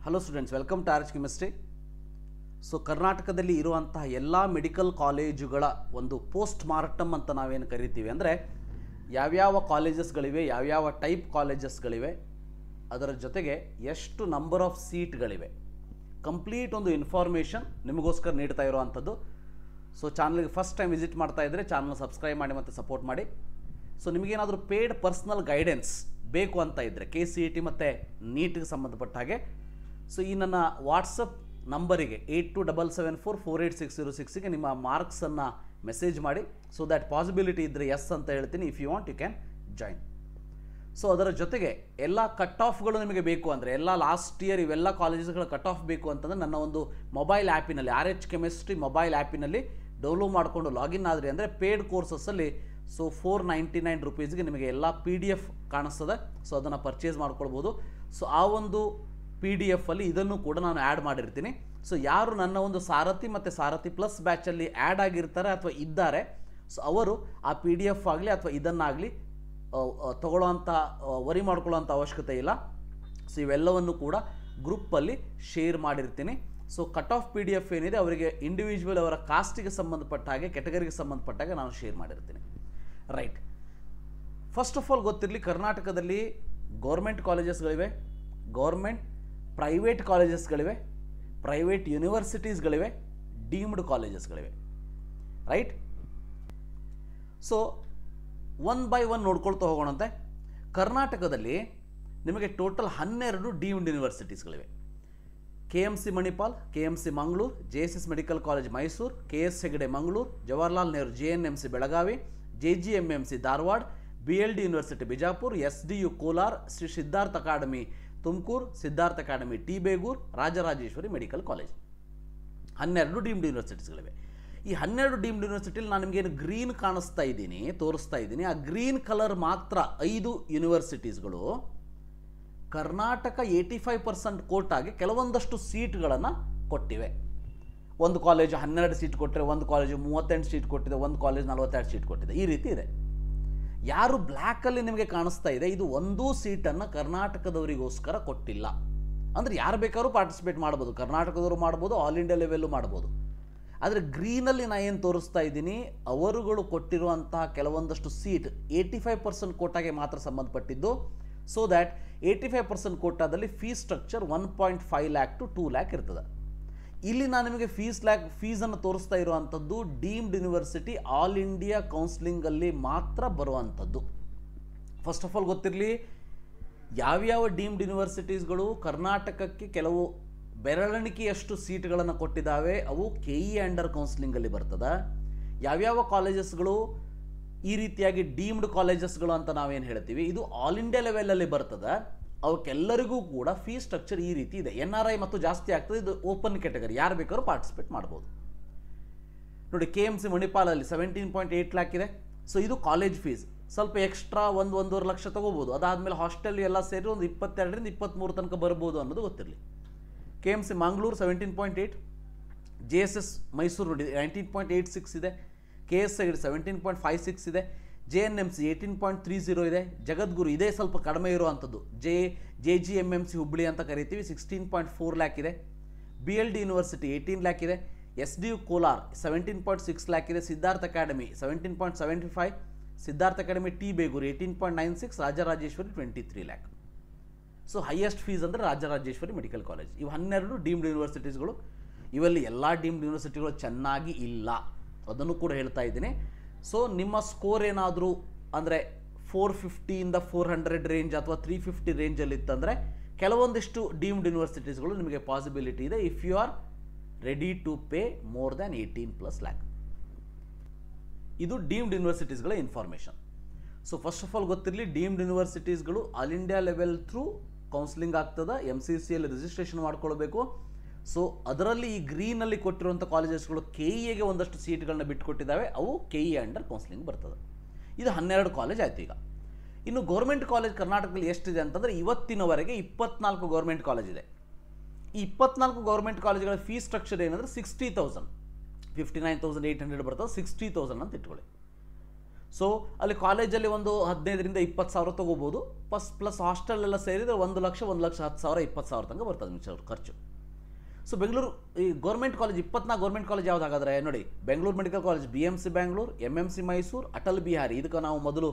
Hello students, welcome to Arch chemistry. So ಕರ್ನಾಟಕದಲ್ಲಿ ಇರುವಂತಹ ಎಲ್ಲ ಮೆಡಿಕಲ್ ಕಾಲೇಜುಗಳ ಒಂದು ಪೋಸ್ಟ್ ಮಾರ್ಟಮ್ ಅಂತ ನಾವೇನು ಕರಿತೀವಿ, ಅಂದರೆ ಯಾವ್ಯಾವ ಕಾಲೇಜಸ್ಗಳಿವೆ, ಯಾವ್ಯಾವ ಟೈಪ್ ಕಾಲೇಜಸ್ಗಳಿವೆ, ಅದರ ಜೊತೆಗೆ ಎಷ್ಟು ನಂಬರ್ ಆಫ್ ಸೀಟ್ಗಳಿವೆ, ಕಂಪ್ಲೀಟ್ ಒಂದು ಇನ್ಫಾರ್ಮೇಷನ್ ನಿಮಗೋಸ್ಕರ ನೀಡ್ತಾ ಇರುವಂಥದ್ದು. ಸೊ ಚಾನಲ್ಗೆ ಫಸ್ಟ್ ಟೈಮ್ ವಿಸಿಟ್ ಮಾಡ್ತಾ ಇದ್ದರೆ ಚಾನಲ್ ಸಬ್ಸ್ಕ್ರೈಬ್ ಮಾಡಿ ಮತ್ತು ಸಪೋರ್ಟ್ ಮಾಡಿ. ಸೊ ನಿಮಗೇನಾದರೂ ಪೇಯ್ಡ್ ಪರ್ಸ್ನಲ್ ಗೈಡೆನ್ಸ್ ಬೇಕು ಅಂತ ಇದ್ದರೆ KCET ಮತ್ತು ನೀಟ್ಗೆ ಸಂಬಂಧಪಟ್ಟ ಹಾಗೆ, ಸೊ ಈ ನನ್ನ ವಾಟ್ಸಪ್ ನಂಬರಿಗೆ 8277448606ಗೆ ನಿಮ್ಮ ಮಾರ್ಕ್ಸನ್ನು ಮೆಸೇಜ್ ಮಾಡಿ. ಸೊ ದ್ಯಾಟ್ ಪಾಸಿಬಿಲಿಟಿ ಇದ್ದರೆ ಎಸ್ ಅಂತ ಹೇಳ್ತೀನಿ, if you want you can join. So ಅದರ ಜೊತೆಗೆ ಎಲ್ಲ ಕಟ್ ಆಫ್ಗಳು ನಿಮಗೆ ಬೇಕು ಅಂದರೆ, ಎಲ್ಲ ಲಾಸ್ಟ್ ಇಯರ್ ಇವೆಲ್ಲ ಕಾಲೇಜಸ್ಗಳ ಕಟ್ ಆಫ್ ಬೇಕು ಅಂತಂದರೆ ನನ್ನ ಒಂದು ಮೊಬೈಲ್ ಆ್ಯಪಿನಲ್ಲಿ RH ಕೆಮಿಸ್ಟ್ರಿ ಮೊಬೈಲ್ ಆ್ಯಪಿನಲ್ಲಿ ಡೌನ್ಲೋಡ್ ಮಾಡಿಕೊಂಡು ಲಾಗಿನ್ ಆದರೆ ಅಂದರೆ ಪೇಯ್ಡ್ ಕೋರ್ಸಸ್ಸಲ್ಲಿ ಸೊ 499 ರುಪೀಸ್ಗೆ ನಿಮಗೆ ಎಲ್ಲ PDF ಕಾಣಿಸ್ತದೆ. ಸೊ ಅದನ್ನು ಪರ್ಚೇಸ್ ಮಾಡ್ಕೊಳ್ಬೋದು. ಸೊ ಆ ಒಂದು PDF ಅಲ್ಲಿ ಇದನ್ನು ಕೂಡ ನಾನು ಆ್ಯಡ್ ಮಾಡಿರ್ತೀನಿ. ಸೊ ಯಾರು ನನ್ನ ಒಂದು ಸಾರಥಿ ಮತ್ತು ಸಾರಥಿ ಪ್ಲಸ್ ಬ್ಯಾಚಲ್ಲಿ ಆ್ಯಡ್ ಆಗಿರ್ತಾರೆ ಅಥವಾ ಇದ್ದಾರೆ, ಸೊ ಅವರು ಆ PDF ಆಗಲಿ ಅಥವಾ ಇದನ್ನಾಗಲಿ ತಗೊಳ್ಳೋವಂಥ ವರಿ ಮಾಡ್ಕೊಳ್ಳೋವಂಥ ಅವಶ್ಯಕತೆ ಇಲ್ಲ. ಸೊ ಇವೆಲ್ಲವನ್ನು ಕೂಡ ಗ್ರೂಪ್ಪಲ್ಲಿ ಶೇರ್ ಮಾಡಿರ್ತೀನಿ. ಸೊ ಕಟ್ ಆಫ್ PDF ಏನಿದೆ ಅವರಿಗೆ ಇಂಡಿವಿಜುವಲ್ ಅವರ ಕಾಸ್ಟಿಗೆ ಸಂಬಂಧಪಟ್ಟ ಹಾಗೆ, ಕೆಟಗರಿಗೆ ಸಂಬಂಧಪಟ್ಟ ಹಾಗೆ ನಾನು ಶೇರ್ ಮಾಡಿರ್ತೀನಿ. ರೈಟ್, ಫಸ್ಟ್ ಆಫ್ ಆಲ್ ಗೊತ್ತಿರಲಿ, ಕರ್ನಾಟಕದಲ್ಲಿ ಗೌರ್ಮೆಂಟ್ ಕಾಲೇಜಸ್ಗಳಿವೆ, ಗೌರ್ಮೆಂಟ್ ಪ್ರೈವೇಟ್ ಕಾಲೇಜಸ್ಗಳಿವೆ, ಪ್ರೈವೇಟ್ ಯೂನಿವರ್ಸಿಟೀಸ್ಗಳಿವೆ, ಡೀಮ್ಡ್ ಕಾಲೇಜಸ್ಗಳಿವೆ. Right, so one by one ನೋಡ್ಕೊಳ್ತಾ ಹೋಗೋಣಂತೆ. ಕರ್ನಾಟಕದಲ್ಲಿ ನಿಮಗೆ ಟೋಟಲ್ 12 ಡೀಮ್ಡ್ ಯೂನಿವರ್ಸಿಟೀಸ್ಗಳಿವೆ. KMC Manipal, KMC Mangaluru, JSS medical college Mysuru, KS Hegde Mangaluru, Jawaharlal Nehru JNMC Belagavi, JGMMC Dharwad, BLD university Bijapur, SDU Kolar, Shri Siddhartha academy Tumakuru, Siddhartha academy T Begur, Rajarajeshwari medical college. 12 deemed ಯೂನಿವರ್ಸಿಟೀಸ್ಗಳಿವೆ. ಈ 12 ಡೀಮ್ಡ್ ಯೂನಿವರ್ಸಿಟಿಲಿ ನಾನು ನಿಮಗೇನು ಗ್ರೀನ್ ತೋರಿಸ್ತಾ ಇದ್ದೀನಿ, ಆ ಗ್ರೀನ್ ಕಲರ್ ಮಾತ್ರ 5 ಯೂನಿವರ್ಸಿಟೀಸ್ಗಳು ಕರ್ನಾಟಕ 85% ಕೋಟಾಗಿ ಕೆಲವೊಂದಷ್ಟು ಸೀಟ್ಗಳನ್ನು ಕೊಟ್ಟಿವೆ. ಒಂದು ಕಾಲೇಜು 12 ಸೀಟ್ ಕೊಟ್ಟರೆ, ಒಂದು ಕಾಲೇಜು 38 ಸೀಟ್ ಕೊಟ್ಟಿದೆ, ಒಂದು ಕಾಲೇಜ್ 42 ಸೀಟ್ ಕೊಟ್ಟಿದೆ. ಈ ರೀತಿ ಇದೆ. ಯಾರು ಬ್ಲ್ಯಾಕಲ್ಲಿ ನಿಮಗೆ ಕಾಣಿಸ್ತಾ ಇದೆ, ಇದು ಒಂದೂ ಸೀಟನ್ನು ಕರ್ನಾಟಕದವರಿಗೋಸ್ಕರ ಕೊಟ್ಟಿಲ್ಲ. ಅಂದರೆ ಯಾರು ಬೇಕಾದ್ರೂ ಪಾರ್ಟಿಸಿಪೇಟ್ ಮಾಡ್ಬೋದು, ಕರ್ನಾಟಕದವರು ಮಾಡ್ಬೋದು, ಆಲ್ ಇಂಡಿಯಾ ಲೆವೆಲ್ಲು ಮಾಡ್ಬೋದು. ಆದರೆ ಗ್ರೀನಲ್ಲಿ ನಾನು ಏನು ತೋರಿಸ್ತಾ ಇದ್ದೀನಿ, ಅವರುಗಳು ಕೊಟ್ಟಿರುವಂತಹ ಕೆಲವೊಂದಷ್ಟು ಸೀಟ್ 85% ಕೋಟಾಗೆ ಮಾತ್ರ ಸಂಬಂಧಪಟ್ಟಿದ್ದು. ಸೊ ದ್ಯಾಟ್ 85% ಕೋಟಾದಲ್ಲಿ fees structure 1.5 lakh to 2 lakh ಇರ್ತದೆ. ಇಲ್ಲಿ ನಾನು ನಿಮಗೆ ಫೀಸನ್ನು ತೋರಿಸ್ತಾ ಇರುವಂಥದ್ದು ಡೀಮ್ಡ್ ಯೂನಿವರ್ಸಿಟಿ ಆಲ್ ಇಂಡಿಯಾ ಕೌನ್ಸಿಲಿಂಗಲ್ಲಿ ಮಾತ್ರ ಬರುವಂಥದ್ದು. ಫಸ್ಟ್ ಆಫ್ ಆಲ್ ಗೊತ್ತಿರಲಿ, ಯಾವ್ಯಾವ ಡೀಮ್ಡ್ ಯೂನಿವರ್ಸಿಟೀಸ್ಗಳು ಕರ್ನಾಟಕಕ್ಕೆ ಕೆಲವು ಬೆರಳೆಣಿಕೆಯಷ್ಟು ಸೀಟ್ಗಳನ್ನು ಕೊಟ್ಟಿದ್ದಾವೆ, ಅವು KE ಅಂಡರ್ ಕೌನ್ಸಿಲಿಂಗಲ್ಲಿ ಬರ್ತದೆ. ಯಾವ್ಯಾವ ಕಾಲೇಜಸ್ಗಳು ಈ ರೀತಿಯಾಗಿ ಡೀಮ್ಡ್ ಕಾಲೇಜಸ್ಗಳು ಅಂತ ನಾವೇನು ಹೇಳ್ತೀವಿ, ಇದು ಆಲ್ ಇಂಡಿಯಾ ಲೆವೆಲಲ್ಲಿ ಬರ್ತದೆ, ಅವಕ್ಕೆಲ್ಲರಿಗೂ ಕೂಡ ಫೀಸ್ ಸ್ಟ್ರಕ್ಚರ್ ಈ ರೀತಿ ಇದೆ. NRI ಮತ್ತು ಜಾಸ್ತಿ ಆಗ್ತದೆ. ಇದು ಓಪನ್ ಕ್ಯಾಟಗರಿ, ಯಾರು ಬೇಕಾದ್ರೂ ಪಾರ್ಟಿಸಿಪೇಟ್ ಮಾಡ್ಬೋದು. ನೋಡಿ, KMC ಮಣಿಪಾಲಲ್ಲಿ 17.8 lakh ಇದೆ. ಸೊ ಇದು ಕಾಲೇಜ್ ಫೀಸ್. ಸ್ವಲ್ಪ ಎಕ್ಸ್ಟ್ರಾ 1-1.5 ಲಕ್ಷ ತೊಗೋಬೋದು. ಅದಾದಮೇಲೆ ಹಾಸ್ಟೆಲ್ ಎಲ್ಲ ಸೇರಿ ಒಂದು 22ರಿಂದ 23 ತನಕ ಬರ್ಬೋದು ಅನ್ನೋದು ಗೊತ್ತಿರಲಿ. KMC ಮಂಗಳೂರು 17.8, JSS ಮೈಸೂರು ನೋಡಿ 19.86 ಇದೆ, KS ಹೆಗಡೆ 17.56 ಇದೆ, JNMC 18.30 ಇದೆ, ಜಗದ್ಗುರು ಇದೇ ಸ್ವಲ್ಪ ಕಡಿಮೆ ಇರುವಂಥದ್ದು, JGMMC ಹುಬ್ಬಳ್ಳಿ ಅಂತ ಕರಿತೀವಿ 16.4 lakh ಇದೆ, BLD ಯೂನಿವರ್ಸಿಟಿ 18 lakh ಇದೆ, SDU ಕೋಲಾರ್ 17.6 lakh ಇದೆ, Siddhartha academy 17.75, Siddhartha academy T Begur 18.96, Rajarajeshwari 23 lakh. So highest fees ಅಂದರೆ ರಾಜರಾಜೇಶ್ವರಿ ಮೆಡಿಕಲ್ ಕಾಲೇಜ್. ಇವು 12 ಡೀಮ್ಡ್ ಯೂನಿವರ್ಸಿಟೀಸ್ಗಳು. ಇವೆಲ್ಲಿ ಎಲ್ಲ ಡೀಮ್ಡ್ ಯೂನಿವರ್ಸಿಟಿಗಳು ಚೆನ್ನಾಗಿ ಇಲ್ಲ, ಅದನ್ನು ಕೂಡ ಹೇಳ್ತಾ ಇದ್ದೀನಿ. ಸೊ ನಿಮ್ಮ ಸ್ಕೋರ್ ಏನಾದರೂ ಅಂದರೆ 450ಇಂದ 400 ರೇಂಜ್ ಅಥವಾ 350 ರೇಂಜಲ್ಲಿ ಇತ್ತಂದರೆ ಕೆಲವೊಂದಿಷ್ಟು ಡೀಮ್ಡ್ ಯೂನಿವರ್ಸಿಟೀಸ್ಗಳು ನಿಮಗೆ ಪಾಸಿಬಿಲಿಟಿ ಇದೆ, if you are ready to pay more than 18+ lakh. ಇದು ಡೀಮ್ಡ್ ಯೂನಿವರ್ಸಿಟೀಸ್ಗಳ information. So first of all ಗೊತ್ತಿರಲಿ, ಡೀಮ್ಡ್ ಯೂನಿವರ್ಸಿಟೀಸ್ಗಳು all India level through counselling ಆಗ್ತದೆ, MCCಯಲ್ಲಿ ರಿಜಿಸ್ಟ್ರೇಷನ್ ಮಾಡ್ಕೊಳ್ಬೇಕು. ಸೊ ಅದರಲ್ಲಿ ಈ ಗ್ರೀನಲ್ಲಿ ಕೊಟ್ಟಿರುವಂಥ ಕಾಲೇಜಸ್ಗಳು KEಗೆ ಒಂದಷ್ಟು ಸೀಟ್ಗಳನ್ನ ಬಿಟ್ಟುಕೊಟ್ಟಿದ್ದಾವೆ, ಅವು KE ಅಂಡರ್ ಕೌನ್ಸಿಲಿಂಗ್ ಬರ್ತದೆ. ಇದು 12 ಕಾಲೇಜ್ ಆಯಿತು. ಈಗ ಇನ್ನು ಗೌರ್ಮೆಂಟ್ ಕಾಲೇಜ್ ಕರ್ನಾಟಕದಲ್ಲಿ ಎಷ್ಟಿದೆ ಅಂತಂದರೆ, ಇವತ್ತಿನವರೆಗೆ 24 ಗೌರ್ಮೆಂಟ್ ಕಾಲೇಜ್ ಇದೆ. ಈ 24 ಗೌರ್ಮೆಂಟ್ ಕಾಲೇಜುಗಳ ಫೀಸ್ ಸ್ಟ್ರಕ್ಚರ್ ಏನಂದರೆ 60,000, 59,800 ಬರ್ತದೆ, 60,000 ಅಂತ ಇಟ್ಕೊಳ್ಳಿ. ಸೊ ಅಲ್ಲಿ ಕಾಲೇಜಲ್ಲಿ ಒಂದು 15ರಿಂದ 20 ಸಾವಿರ ತೊಗೋಬೋದು, ಪ್ಲಸ್ ಹಾಸ್ಟೆಲ್ ಎಲ್ಲ ಸೇರಿದರೆ 1 ಲಕ್ಷ 1,10,000 20,000 ತನಕ ಬರ್ತದೆ ನಿಮಿಷ ಖರ್ಚು. ಸೊ ಬೆಂಗಳೂರು ಈ ಗೌರ್ಮೆಂಟ್ ಕಾಲೇಜ್ 24 ಗೌರ್ಮೆಂಟ್ ಕಾಲೇಜ್ ಯಾವುದಾಗಾದ್ರೆ ನೋಡಿ, Bengaluru medical college, BMC Bangalore, MMC Mysuru, Atal Bihari, ಇದಕ್ಕೆ ನಾವು ಮೊದಲು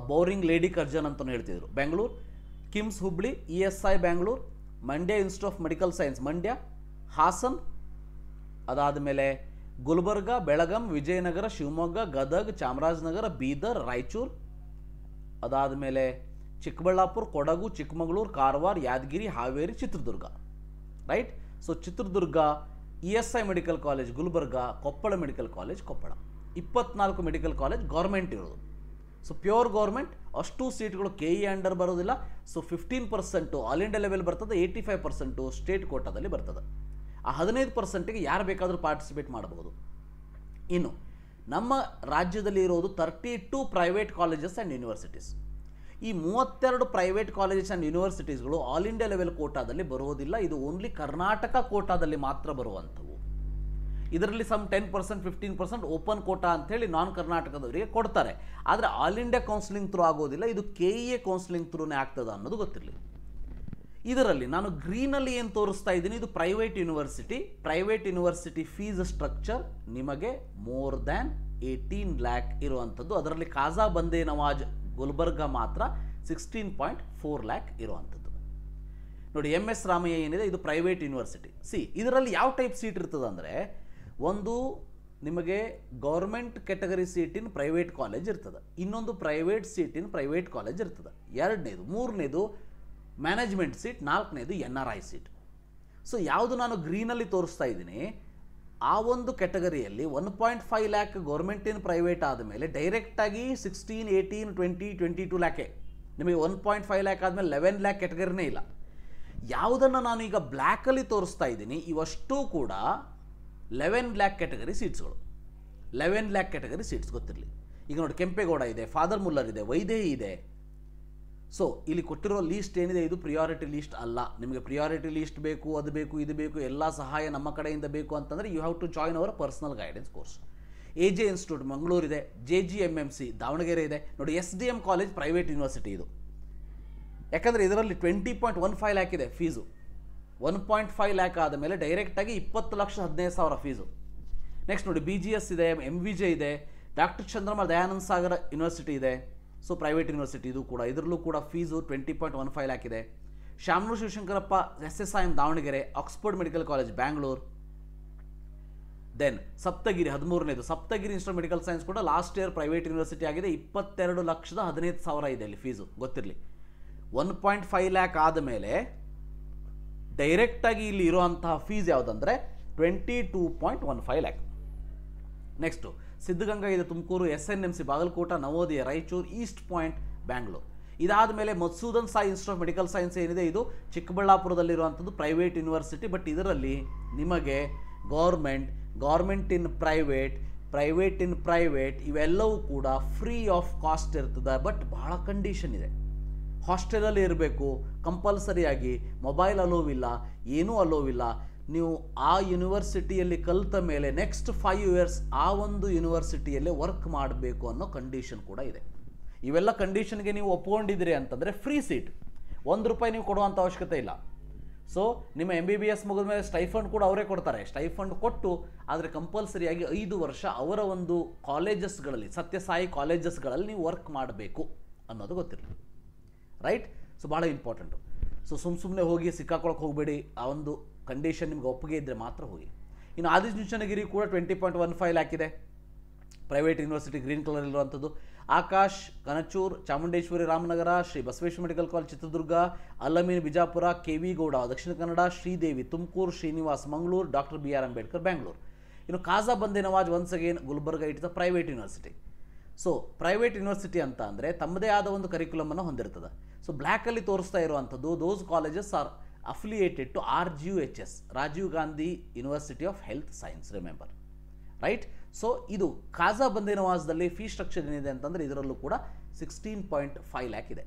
ಬೋರಿಂಗ್ ಲೇಡಿ ಕರ್ಜನ್ ಅಂತಲೂ ಹೇಳ್ತಿದ್ರು, Bengaluru, KIMS Hubli, ESI Bangalore, Mandya institute of medical science Mandya, Hassan, ಅದಾದಮೇಲೆ ಗುಲ್ಬರ್ಗ, ಬೆಳಗಾಂ, ವಿಜಯನಗರ, ಶಿವಮೊಗ್ಗ, ಗದಗ, ಚಾಮರಾಜನಗರ, ಬೀದರ್, ರಾಯಚೂರು, ಅದಾದಮೇಲೆ Chikkaballapur, Kodagu, Chikkamagaluru, Karwar, Yadgir, Haveri, Chitradurga. Right. So Chitradurga ESI medical college, Gulbarga, Koppal medical college, Koppal. 24 medical college government ಇರೋದು. So pure government. ಅಷ್ಟು ಸೀಟ್ಗಳು KE ಅಂಡರ್ ಬರೋದಿಲ್ಲ. ಸೊ 15% ಆಲ್ ಇಂಡಿಯಾ ಲೆವೆಲ್ ಬರ್ತದೆ, 85% ಸ್ಟೇಟ್ ಕೋಟಾದಲ್ಲಿ ಬರ್ತದೆ. ಆ 15%ಗೆ ಯಾರು ಬೇಕಾದರೂ ಪಾರ್ಟಿಸಿಪೇಟ್ ಮಾಡಬಹುದು. ಇನ್ನು ನಮ್ಮ ರಾಜ್ಯದಲ್ಲಿ ಇರೋದು 32 ಪ್ರೈವೇಟ್ ಕಾಲೇಜಸ್ ಆ್ಯಂಡ್ ಯೂನಿವರ್ಸಿಟೀಸ್. ಈ 32 ಪ್ರೈವೇಟ್ ಕಾಲೇಜಸ್ ಆ್ಯಂಡ್ ಯೂನಿವರ್ಸಿಟೀಸ್ಗಳು ಆಲ್ ಇಂಡಿಯಾ ಲೆವೆಲ್ ಕೋಟಾದಲ್ಲಿ ಬರೋದಿಲ್ಲ. ಇದು ಓನ್ಲಿ ಕರ್ನಾಟಕ ಕೋಟಾದಲ್ಲಿ ಮಾತ್ರ ಬರುವಂಥವು. ಇದರಲ್ಲಿ ಸಮ್ 10%, 15% ಓಪನ್ ಕೋಟಾ ಅಂಥೇಳಿ ನಾನ್ ಕರ್ನಾಟಕದವರಿಗೆ ಕೊಡ್ತಾರೆ. ಆದರೆ ಆಲ್ ಇಂಡಿಯಾ ಕೌನ್ಸಿಲಿಂಗ್ ಥ್ರೂ ಆಗೋದಿಲ್ಲ, ಇದು KEA ಕೌನ್ಸಿಲಿಂಗ್ ಥ್ರೂನೇ ಆಗ್ತದೆ ಅನ್ನೋದು ಗೊತ್ತಿರಲಿ. ಇದರಲ್ಲಿ ನಾನು ಗ್ರೀನಲ್ಲಿ ಏನು ತೋರಿಸ್ತಾ ಇದ್ದೀನಿ, ಇದು private university. Private university fees structure ನಿಮಗೆ ಮೋರ್ ದ್ಯಾನ್ 18 lakh ಇರುವಂಥದ್ದು. ಅದರಲ್ಲಿ ಕಾಜಾ ಬಂದೇ ನವಾಜ್ ಗುಲ್ಬರ್ಗ ಮಾತ್ರ 16.4 lakh ಇರುವಂಥದ್ದು. ನೋಡಿ, MS ರಾಮಯ್ಯ ಏನಿದೆ ಇದು ಪ್ರೈವೇಟ್ ಯೂನಿವರ್ಸಿಟಿ. ಇದರಲ್ಲಿ ಯಾವ ಟೈಪ್ ಸೀಟ್ ಇರ್ತದೆ ಅಂದರೆ, ಒಂದು ನಿಮಗೆ ಗೌರ್ಮೆಂಟ್ ಕ್ಯಾಟಗರಿ ಸೀಟಿನ ಪ್ರೈವೇಟ್ ಕಾಲೇಜ್ ಇರ್ತದೆ, ಇನ್ನೊಂದು ಪ್ರೈವೇಟ್ ಸೀಟಿನ ಪ್ರೈವೇಟ್ ಕಾಲೇಜ್ ಇರ್ತದೆ, ಎರಡನೇದು, ಮೂರನೇದು ಮ್ಯಾನೇಜ್ಮೆಂಟ್ ಸೀಟ್, ನಾಲ್ಕನೇದು NRI ಸೀಟ್. ಸೊ ಯಾವುದು ನಾನು ಗ್ರೀನಲ್ಲಿ ತೋರಿಸ್ತಾ ಇದ್ದೀನಿ, ಆ ಒಂದು ಕ್ಯಾಟಗರಿಯಲ್ಲಿ 1.5 lakh ಗೌರ್ಮೆಂಟಿನ ಪ್ರೈವೇಟ್ ಆದಮೇಲೆ ಡೈರೆಕ್ಟಾಗಿ 16, 18, 20, 22 lakh. ನಿಮಗೆ 1.5 lakh ಆದಮೇಲೆ 11 lakh ಕ್ಯಾಟಗರಿನೇ ಇಲ್ಲ. ಯಾವುದನ್ನು ನಾನು ಈಗ ಬ್ಲ್ಯಾಕಲ್ಲಿ ತೋರಿಸ್ತಾ ಇದ್ದೀನಿ ಇವಷ್ಟು ಕೂಡ 11 lakh ಕ್ಯಾಟಗರಿ ಸೀಟ್ಸ್ಗಳು. 11 lakh ಕ್ಯಾಟಗರಿ ಸೀಟ್ಸ್ ಗೊತ್ತಿರಲಿ. ಈಗ ನೋಡಿ, ಕೆಂಪೇಗೌಡ ಇದೆ, ಫಾದರ್ ಮುಲ್ಲರ್ ಇದೆ, ವೈದೇಹಿ ಇದೆ. ಸೊ ಇಲ್ಲಿ ಕೊಟ್ಟಿರೋ ಲೀಸ್ಟ್ ಏನಿದೆ ಇದು ಪ್ರಿಯಾರಿಟಿ ಲೀಸ್ಟ್ ಅಲ್ಲ. ನಿಮಗೆ ಪ್ರಿಯಾರಿಟಿ ಲೀಸ್ಟ್ ಬೇಕು, ಅದು ಬೇಕು, ಇದು ಬೇಕು, ಎಲ್ಲ ಸಹಾಯ ನಮ್ಮ ಕಡೆಯಿಂದ ಬೇಕು ಅಂತಂದರೆ you have to join our personal guidance course. AJ institute Mangaluru ಇದೆ, JGMMC ದಾವಣಗೆರೆ ಇದೆ. ನೋಡಿ, SDM ಕಾಲೇಜ್ ಪ್ರೈವೇಟ್ ಯೂನಿವರ್ಸಿಟಿ ಇದು. ಯಾಕಂದರೆ ಇದರಲ್ಲಿ 20.15 lakh ಇದೆ ಫೀಸು. 1.5 lakh ಆದಮೇಲೆ ಡೈರೆಕ್ಟಾಗಿ 20,15,000 ಫೀಸು. ನೆಕ್ಸ್ಟ್ ನೋಡಿ, BGS ಇದೆ, MVJ ಇದೆ, ಡಾಕ್ಟರ್ ಚಂದ್ರಮ್ಮ ದಯಾನಂದ ಸಾಗರ ಯೂನಿವರ್ಸಿಟಿ ಇದೆ. ಸೊ ಪ್ರೈವೇಟ್ ಯೂನಿವರ್ಸಿಟಿ ಇದು ಕೂಡ. ಇದರಲ್ಲೂ ಕೂಡ ಫೀಸು 20.15 lakh ಇದೆ. Shamanur Shivashankarappa SSIM Davanagere, Oxford medical college Bangalore. Then Saptagiri 13ನೇದು, ಸಪ್ತಗಿರಿ ಇನ್ಸ್ಟಿಟ್ಯೂಟ್ ಮೆಡಿಕಲ್ ಸೈನ್ಸ್ ಕೂಡ ಲಾಸ್ಟ್ ಇಯರ್ ಪ್ರೈವೇಟ್ ಯೂನಿವರ್ಸಿಟಿ ಆಗಿದೆ. 22,15,000 ಇದೆ ಇಲ್ಲಿ ಫೀಸು, ಗೊತ್ತಿರಲಿ. 1.5 lakh ಆದಮೇಲೆ ಡೈರೆಕ್ಟಾಗಿ ಇಲ್ಲಿ ಇರುವಂತಹ ಫೀಸ್ ಯಾವುದಂದರೆ 22.15 lakh. ನೆಕ್ಸ್ಟು ಸಿದ್ಧಗಂಗಾ ಇದೆ Tumakuru, SNMC Bagalkot, Navodaya Raichur, East point Bangalore. ಇದಾದ ಮೇಲೆ Madhusudan Sai institute of medical science ಏನಿದೆ ಇದು ಚಿಕ್ಕಬಳ್ಳಾಪುರದಲ್ಲಿರುವಂಥದ್ದು ಪ್ರೈವೇಟ್ ಯೂನಿವರ್ಸಿಟಿ. ಬಟ್ ಇದರಲ್ಲಿ ನಿಮಗೆ government in private, private in private ಇವೆಲ್ಲವೂ ಕೂಡ ಫ್ರೀ ಆಫ್ ಕಾಸ್ಟ್ ಇರ್ತದೆ. ಬಟ್ ಬಹಳ ಕಂಡೀಷನ್ ಇದೆ. ಹಾಸ್ಟೆಲಲ್ಲಿ ಇರಬೇಕು ಕಂಪಲ್ಸರಿಯಾಗಿ, ಮೊಬೈಲ್ ಅಲೋವಿಲ್ಲ, ಏನೂ ಅಲೋವಿಲ್ಲ. ನೀವು ಆ ಯೂನಿವರ್ಸಿಟಿಯಲ್ಲಿ ಕಲಿತ ಮೇಲೆ ನೆಕ್ಸ್ಟ್ 5 years ಆ ಒಂದು ಯೂನಿವರ್ಸಿಟಿಯಲ್ಲೇ ವರ್ಕ್ ಮಾಡಬೇಕು ಅನ್ನೋ ಕಂಡೀಷನ್ ಕೂಡ ಇದೆ. ಇವೆಲ್ಲ ಕಂಡೀಷನ್ಗೆ ನೀವು ಒಪ್ಕೊಂಡಿದ್ದೀರಿ ಅಂತಂದರೆ ಫ್ರೀ ಸೀಟ್, ₹1 ನೀವು ಕೊಡುವಂಥ ಅವಶ್ಯಕತೆ ಇಲ್ಲ. ಸೊ ನಿಮ್ಮ MBBS ಮುಗಿದ ಮೇಲೆ ಸ್ಟೈಫಂಡ್ ಕೂಡ ಅವರೇ ಕೊಡ್ತಾರೆ. ಸ್ಟೈಫಂಡ್ ಕೊಟ್ಟು ಆದರೆ ಕಂಪಲ್ಸರಿಯಾಗಿ 5 ವರ್ಷ ಅವರ ಒಂದು ಕಾಲೇಜಸ್ಗಳಲ್ಲಿ, ಸತ್ಯಸಾಯಿ ಕಾಲೇಜಸ್ಗಳಲ್ಲಿ ನೀವು ವರ್ಕ್ ಮಾಡಬೇಕು ಅನ್ನೋದು ಗೊತ್ತಿರಲಿ. ರೈಟ್. ಸೊ ಭಾಳ ಇಂಪಾರ್ಟೆಂಟು. ಸೊ ಸುಮ್ಮನೆ ಹೋಗಿ ಸಿಕ್ಕಾಕೊಳಕ್ಕೆ ಹೋಗಬೇಡಿ. ಆ ಒಂದು ಕಂಡೀಷನ್ ನಿಮ್ಗೆ ಒಪ್ಪಿಗೆ ಇದ್ದರೆ ಮಾತ್ರ ಹೋಗಿ. ಇನ್ನು ಆದಿಚುಂಚನಗಿರಿ ಕೂಡ 20.15 lakh ಇದೆ, ಪ್ರೈವೇಟ್ ಯೂನಿವರ್ಸಿಟಿ, ಗ್ರೀನ್ ಕಲರ್ ಇರುವಂಥದ್ದು. Akash Kanachur, Chamundeshwari Ramanagara, Shri Basaveshwara medical college Chitradurga, Alameen Bijapur, KV Gowda Dakshina Kannada, Sridevi Tumakuru, Srinivas Mangaluru, doctor BR Ambedkar Bangalore. ಇನ್ನು Khaja Bande Nawaz once again Gulbarga, it the private university. So private university ಅಂತ ಅಂದರೆ ತಮ್ಮದೇ ಆದ ಒಂದು ಕರಿಕ್ಯುಲಮನ್ನು ಹೊಂದಿರ್ತದೆ. ಸೊ ಬ್ಲ್ಯಾಕಲ್ಲಿ ತೋರಿಸ್ತಾ ಇರುವಂಥದ್ದು those colleges are affiliated to RGUHS, Rajiv Gandhi university of health science, remember. Right. So ಇದು ಕಾಜಾ ಬಂದೇ ನವಾಜ್ದಲ್ಲಿ ಫೀ ಸ್ಟ್ರಕ್ಚರ್ ಏನಿದೆ ಅಂತಂದರೆ ಇದರಲ್ಲೂ ಕೂಡ 16.5 lakh ಇದೆ.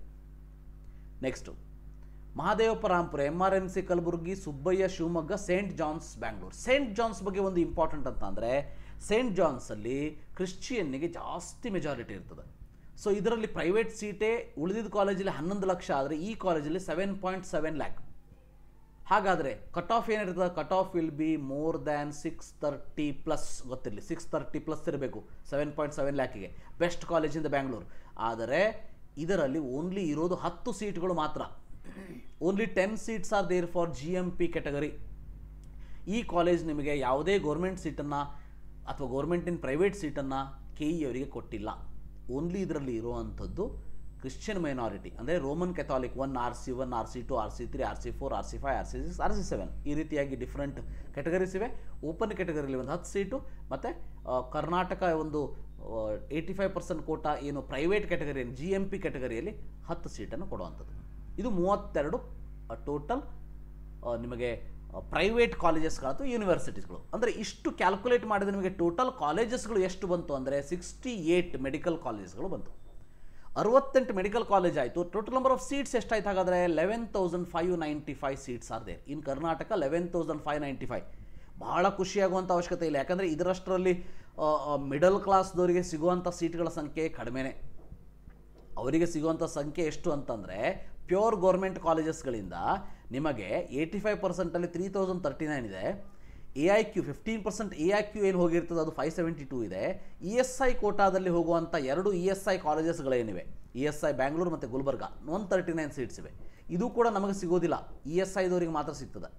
Next Mahadevappa Rampur, MRMC Kalaburagi, Subbaiah Shivamogga, Saint John's Bangalore. Saint John's ಬಗ್ಗೆ ಒಂದು ಇಂಪಾರ್ಟೆಂಟ್ ಅಂತ ಅಂದರೆ ಸೇಂಟ್ ಜಾನ್ಸಲ್ಲಿ ಕ್ರಿಶ್ಚಿಯನ್ನಿಗೆ ಜಾಸ್ತಿ ಮೆಜಾರಿಟಿ ಇರ್ತದೆ. ಸೊ ಇದರಲ್ಲಿ ಪ್ರೈವೇಟ್ ಸೀಟೇ ಉಳಿದಿದ್ದ ಕಾಲೇಜಲ್ಲಿ 11 ಲಕ್ಷ ಆದರೆ ಈ ಕಾಲೇಜಲ್ಲಿ 7.7 ಲ್ಯಾಕ್. ಹಾಗಾದರೆ ಕಟ್ ಆಫ್ ಏನಿರ್ತದೆ, cut off will be more than 630 plus, ಗೊತ್ತಿರಲಿ 630 ಪ್ಲಸ್ ಇರಬೇಕು 7.7 ಲ್ಯಾಕಿಗೆ, best college in the Bangalore. ಆದರೆ ಇದರಲ್ಲಿ ಓನ್ಲಿ ಇರೋದು 10 ಸೀಟ್ಗಳು ಮಾತ್ರ. Only 10 seats are there for GMP category. ಈ ಕಾಲೇಜ್ ನಿಮಗೆ ಯಾವುದೇ ಗೌರ್ಮೆಂಟ್ ಸೀಟನ್ನು ಅಥವಾ ಗೌರ್ಮೆಂಟ್ ಇನ್ ಪ್ರೈವೇಟ್ ಸೀಟನ್ನು KE ಅವರಿಗೆ ಕೊಟ್ಟಿಲ್ಲ. ಓನ್ಲಿ ಇದರಲ್ಲಿ ಇರುವಂಥದ್ದು ಕ್ರಿಶ್ಚಿಯನ್ ಮೈನಾರಿಟಿ, ಅಂದರೆ Roman Catholic 1 RC1, RC2, RC3, RC4, RC5, RC6, RC7 ಈ ರೀತಿಯಾಗಿ ಡಿಫ್ರೆಂಟ್ ಕ್ಯಾಟಗರೀಸ್ ಇವೆ. ಓಪನ್ ಕ್ಯಾಟಗರಿಯಲ್ಲಿ ಒಂದು 10 ಸೀಟು ಮತ್ತು ಕರ್ನಾಟಕ ಒಂದು 85% ಕೋಟಾ ಏನು ಪ್ರೈವೇಟ್ ಕ್ಯಾಟಗರಿ GMP ಕ್ಯಾಟಗರಿಯಲ್ಲಿ 10 ಸೀಟನ್ನು ಕೊಡುವಂಥದ್ದು. ಇದು 32 ಟೋಟಲ್ ನಿಮಗೆ ಪ್ರೈವೇಟ್ ಕಾಲೇಜಸ್ಗಳು ಅಥವಾ ಯೂನಿವರ್ಸಿಟೀಸ್ಗಳು. ಅಂದರೆ ಇಷ್ಟು ಕ್ಯಾಲ್ಕುಲೇಟ್ ಮಾಡಿದರೆ ನಿಮಗೆ ಟೋಟಲ್ ಕಾಲೇಜಸ್ಗಳು ಎಷ್ಟು ಬಂತು ಅಂದರೆ 68 ಮೆಡಿಕಲ್ ಕಾಲೇಜಸ್ಗಳು ಬಂತು. 68 ಮೆಡಿಕಲ್ ಕಾಲೇಜ್ ಆಯಿತು. ಟೋಟಲ್ ನಂಬರ್ ಆಫ್ ಸೀಟ್ಸ್ ಎಷ್ಟಾಯ್ತು ಹಾಗಾದರೆ 11,595 seats are there in Karnataka. 11,595 ಬಹಳ ಖುಷಿಯಾಗುವಂಥ ಅವಶ್ಯಕತೆ ಇಲ್ಲ, ಯಾಕಂದರೆ ಇದರಷ್ಟರಲ್ಲಿ ಮಿಡಲ್ ಕ್ಲಾಸ್ದವರಿಗೆ ಸಿಗುವಂಥ ಸೀಟ್ಗಳ ಸಂಖ್ಯೆ ಕಡಿಮೆನೇ. ಅವರಿಗೆ ಸಿಗುವಂಥ ಸಂಖ್ಯೆ ಎಷ್ಟು ಅಂತಂದರೆ ಪ್ಯೂರ್ ಗೌರ್ಮೆಂಟ್ ಕಾಲೇಜಸ್ಗಳಿಂದ ನಿಮಗೆ 85%ಅಲ್ಲಿ 3039 ಇದೆ. AIQ 15% AIQ ಏನು ಹೋಗಿರ್ತದೆ ಅದು 572 ಇದೆ. ESI ಕೋಟಾದಲ್ಲಿ ಹೋಗುವಂಥ 2 ESI ಕಾಲೇಜಸ್ಗಳೇನಿವೆ, ESI ಬ್ಯಾಂಗ್ಳೂರು ಮತ್ತು ಗುಲ್ಬರ್ಗ, 139 ಸೀಟ್ಸ್ ಇವೆ. ಇದು ಕೂಡ ನಮಗೆ ಸಿಗೋದಿಲ್ಲ, ESIದವರಿಗೆ ಮಾತ್ರ ಸಿಗ್ತದೆ.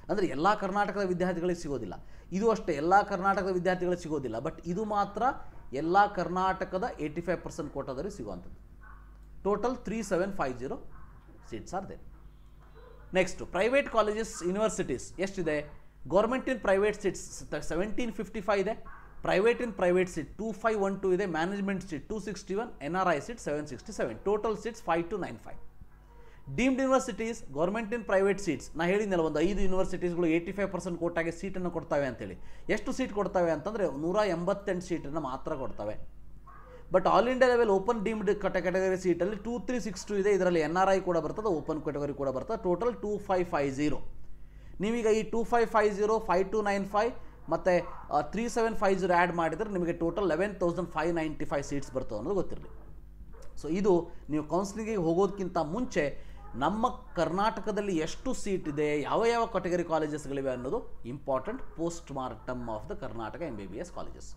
ಅಂದರೆ ಎಲ್ಲ ಕರ್ನಾಟಕದ ವಿದ್ಯಾರ್ಥಿಗಳಿಗೆ ಸಿಗೋದಿಲ್ಲ. ಇದು ಅಷ್ಟೇ, ಎಲ್ಲ ಕರ್ನಾಟಕದ ವಿದ್ಯಾರ್ಥಿಗಳಿಗೆ ಸಿಗೋದಿಲ್ಲ. ಬಟ್ ಇದು ಮಾತ್ರ ಎಲ್ಲ ಕರ್ನಾಟಕದ 85% ಕೋಟಾದವರಿಗೆ ಸಿಗುವಂಥದ್ದು. Total 3750 seats are they. Next private colleges universities ಎಷ್ಟಿದೆ? ಗೌರ್ಮೆಂಟ್ ಇನ್ ಪ್ರೈವೇಟ್ ಸೀಟ್ಸ್ 1755 ಇದೆ. ಪ್ರೈವೇಟ್ ಇನ್ ಪ್ರೈವೇಟ್ ಸೀಟ್ 2512 ಇದೆ. Management seat 261, NRI seat 767. Total seats 5295. Deemed universities, government in private seats ನಾ ಹೇಳಿದ್ನಲ್ಲ, ಒಂದು 5 ಯೂನಿವರ್ಸಿಟೀಸ್ಗಳು 85% ಕೋಟಾಗೆ ಸೀಟನ್ನು ಕೊಡ್ತವೆ ಅಂತೇಳಿ. ಎಷ್ಟು ಸೀಟ್ ಕೊಡ್ತವೆ ಅಂತಂದರೆ 188 ಸೀಟನ್ನು ಮಾತ್ರ ಕೊಡ್ತವೆ. But all India level open deemed category ಸೀಟಲ್ಲಿ 2362 ಇದೆ. ಇದರಲ್ಲಿ NRI ಕೂಡ ಬರ್ತದೆ, ಓಪನ್ ಕ್ಯಾಟಗರಿ ಕೂಡ ಬರ್ತದೆ. ಟೋಟಲ್ 2550. ನೀವೀಗ ಈ 2550, 5295 ಮತ್ತು 3750 ಆ್ಯಡ್ ಮಾಡಿದರೆ ನಿಮಗೆ ಟೋಟಲ್ 11,595 ಸೀಟ್ಸ್ ಬರ್ತವೆ ಅನ್ನೋದು ಗೊತ್ತಿರಲಿ. ಸೊ ಇದು ನೀವು ಕೌನ್ಸಿಲಿಂಗಿಗೆ ಹೋಗೋದಕ್ಕಿಂತ ಮುಂಚೆ ನಮ್ಮ ಕರ್ನಾಟಕದಲ್ಲಿ ಎಷ್ಟು ಸೀಟ್ ಇದೆ, ಯಾವ ಯಾವ ಕ್ಯಾಟಗರಿ ಕಾಲೇಜಸ್ಗಳಿವೆ ಅನ್ನೋದು important. Post mortem of the Karnataka MBBS ಕಾಲೇಜಸ್.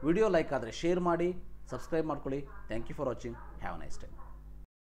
ವಿಡಿಯೋ ಲೈಕ್ ಆದರೆ ಶೇರ್ ಮಾಡಿ, ಸಬ್ಸ್ಕ್ರೈಬ್ ಮಾಡ್ಕೊಳ್ಳಿ. Thank you for watching. Have a nice day.